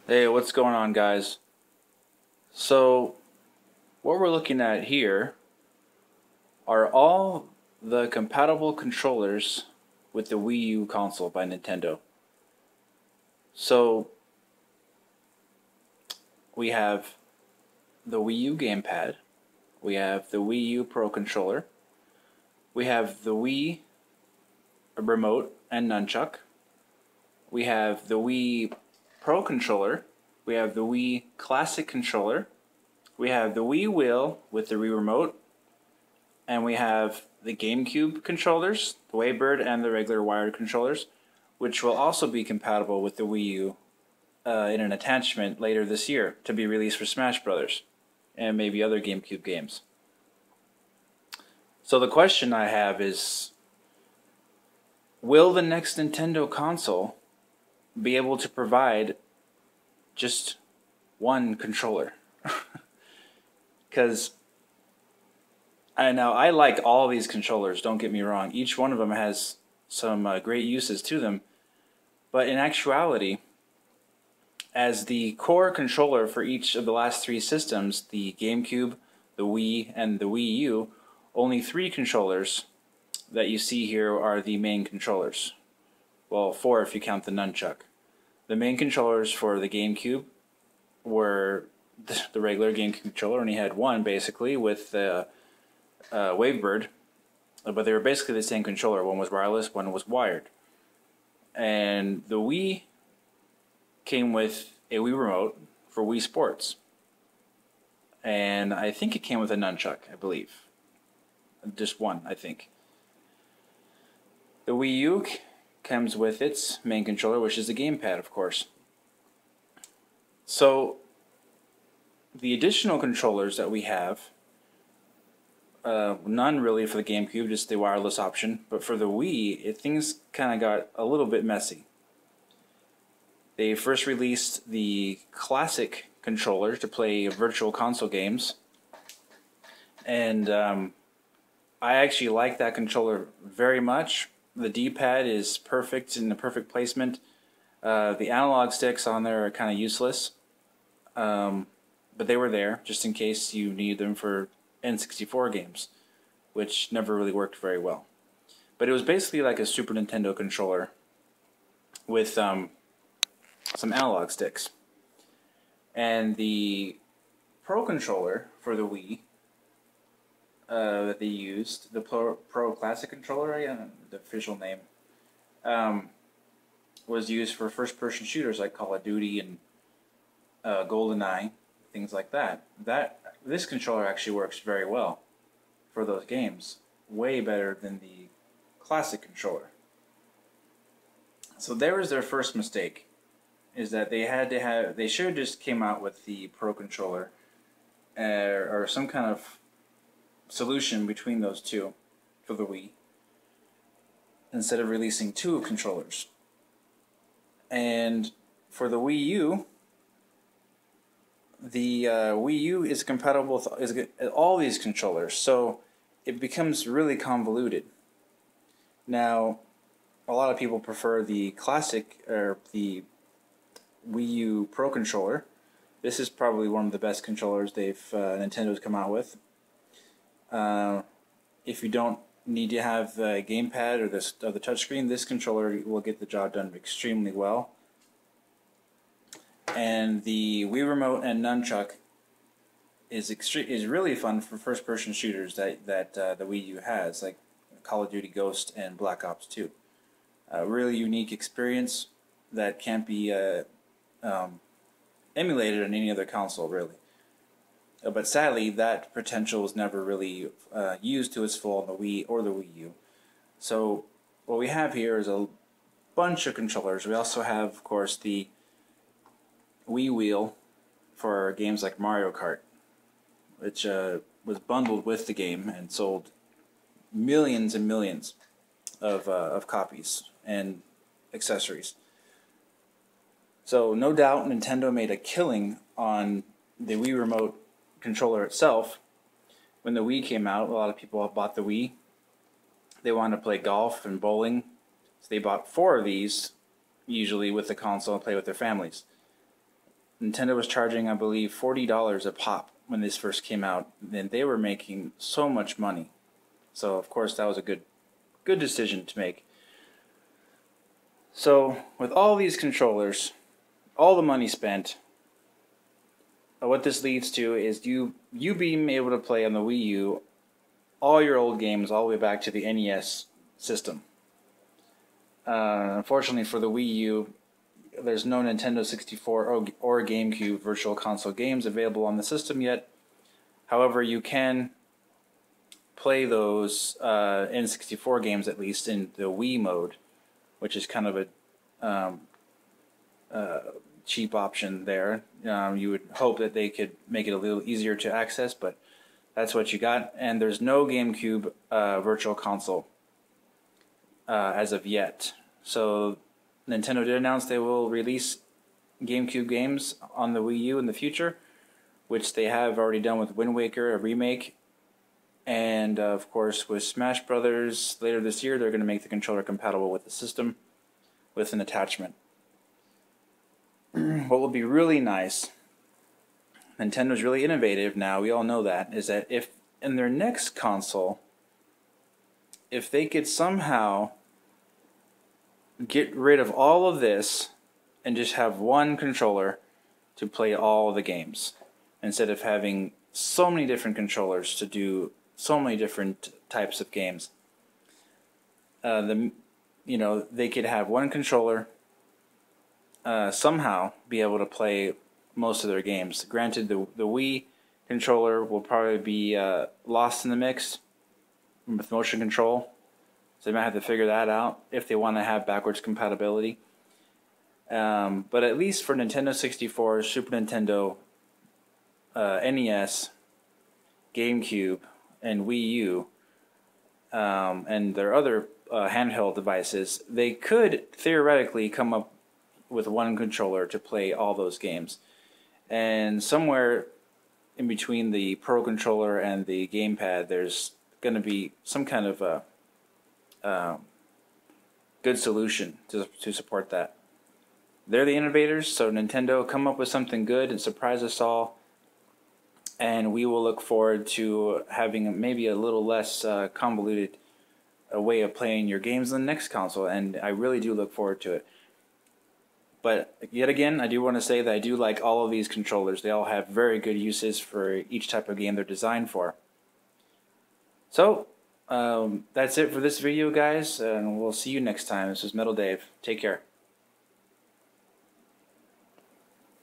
Hey, what's going on, guys? So, what we're looking at here are all the compatible controllers with the Wii U console by Nintendo. So, we have the Wii U gamepad, we have the Wii U Pro controller, we have the Wii remote and nunchuck, we have the Wii Pro controller, we have the Wii Classic controller, we have the Wii Wheel with the Wii remote, and we have the GameCube controllers, the Waybird, and the regular wired controllers, which will also be compatible with the Wii U in an attachment later this year to be released for Smash Brothers and maybe other GameCube games. So the question I have is, will the next Nintendo console be able to provide just one controller? Because I like all these controllers, don't get me wrong. Each one of them has some great uses to them. But in actuality, as the core controller for each of the last three systems, the GameCube, the Wii, and the Wii U, only three controllers that you see here are the main controllers. Well, four if you count the nunchuck. The main controllers for the GameCube were the regular GameCube controller, and he had one basically with the Wavebird, but they were basically the same controller. One was wireless, one was wired. And the Wii came with a Wii remote for Wii Sports. And I think it came with a nunchuck, I believe. Just one, I think. The Wii U comes with its main controller, which is the gamepad, of course. So, the additional controllers that we have, none really for the GameCube, just the wireless option. But for the Wii, things kind of got a little bit messy. They first released the classic controller to play virtual console games. And I actually like that controller very much. The D-pad is perfect in the perfect placement. The analog sticks on there are kind of useless. But they were there just in case you need them for N64 games, which never really worked very well. But it was basically like a Super Nintendo controller with some analog sticks. And the Pro controller for the Wii that they used, the Pro Classic controller, the official name, was used for first-person shooters like Call of Duty and GoldenEye, things like that. This controller actually works very well for those games, way better than the classic controller. So there was their first mistake, is that they should have just came out with the Pro controller or some kind of solution between those two for the Wii instead of releasing two controllers. And for the Wii U, the Wii U is compatible with all these controllers, so it becomes really convoluted. Now, a lot of people prefer the classic or the Wii U Pro controller. This is probably one of the best controllers Nintendo's come out with. If you don't need to have a gamepad or the touchscreen, this controller will get the job done extremely well. And the Wii remote and nunchuck is really fun for first-person shooters that the Wii U has, like Call of Duty Ghost and Black Ops 2. A really unique experience that can't be emulated on any other console, really. But sadly, that potential was never really used to its full on the Wii or the Wii U. So what we have here is a bunch of controllers. We also have, of course, the Wii Wheel for games like Mario Kart, which was bundled with the game and sold millions and millions of copies and accessories. So no doubt Nintendo made a killing on the Wii Remote controller itself. When the Wii came out, a lot of people bought the Wii. They wanted to play golf and bowling, so they bought 4 of these, usually with the console, and play with their families. Nintendo was charging, I believe, $40 a pop when this first came out, and they were making so much money. So of course that was a good decision to make. So with all these controllers, all the money spent, what this leads to is you being able to play on the Wii U all your old games all the way back to the NES system. Unfortunately for the Wii U, there's no Nintendo 64 or GameCube Virtual Console games available on the system yet. However, you can play those N64 games at least in the Wii mode, which is kind of a cheap option there. You would hope that they could make it a little easier to access, but that's what you got. And there's no GameCube Virtual Console as of yet. So Nintendo did announce they will release GameCube games on the Wii U in the future, which they have already done with Wind Waker, a remake. And of course with Smash Brothers later this year, they're going to make the controller compatible with the system with an attachment. What will be really nice, Nintendo's really innovative now, we all know that, is that if in their next console, if they could somehow get rid of all of this and just have one controller to play all the games, instead of having so many different controllers to do so many different types of games. They could have one controller somehow be able to play most of their games. Granted, the Wii controller will probably be lost in the mix with motion control, so they might have to figure that out if they want to have backwards compatibility. But at least for Nintendo 64, Super Nintendo, NES, GameCube, and Wii U, and their other handheld devices, they could theoretically come up with one controller to play all those games. And somewhere in between the Pro Controller and the gamepad, there's going to be some kind of a good solution to support that. They're the innovators, so Nintendo, come up with something good and surprise us all. And we will look forward to having maybe a little less convoluted way of playing your games on the next console, and I really do look forward to it. But yet again, I do want to say that I do like all of these controllers. They all have very good uses for each type of game they're designed for. So, that's it for this video, guys, and we'll see you next time. This is Metal Dave. Take care.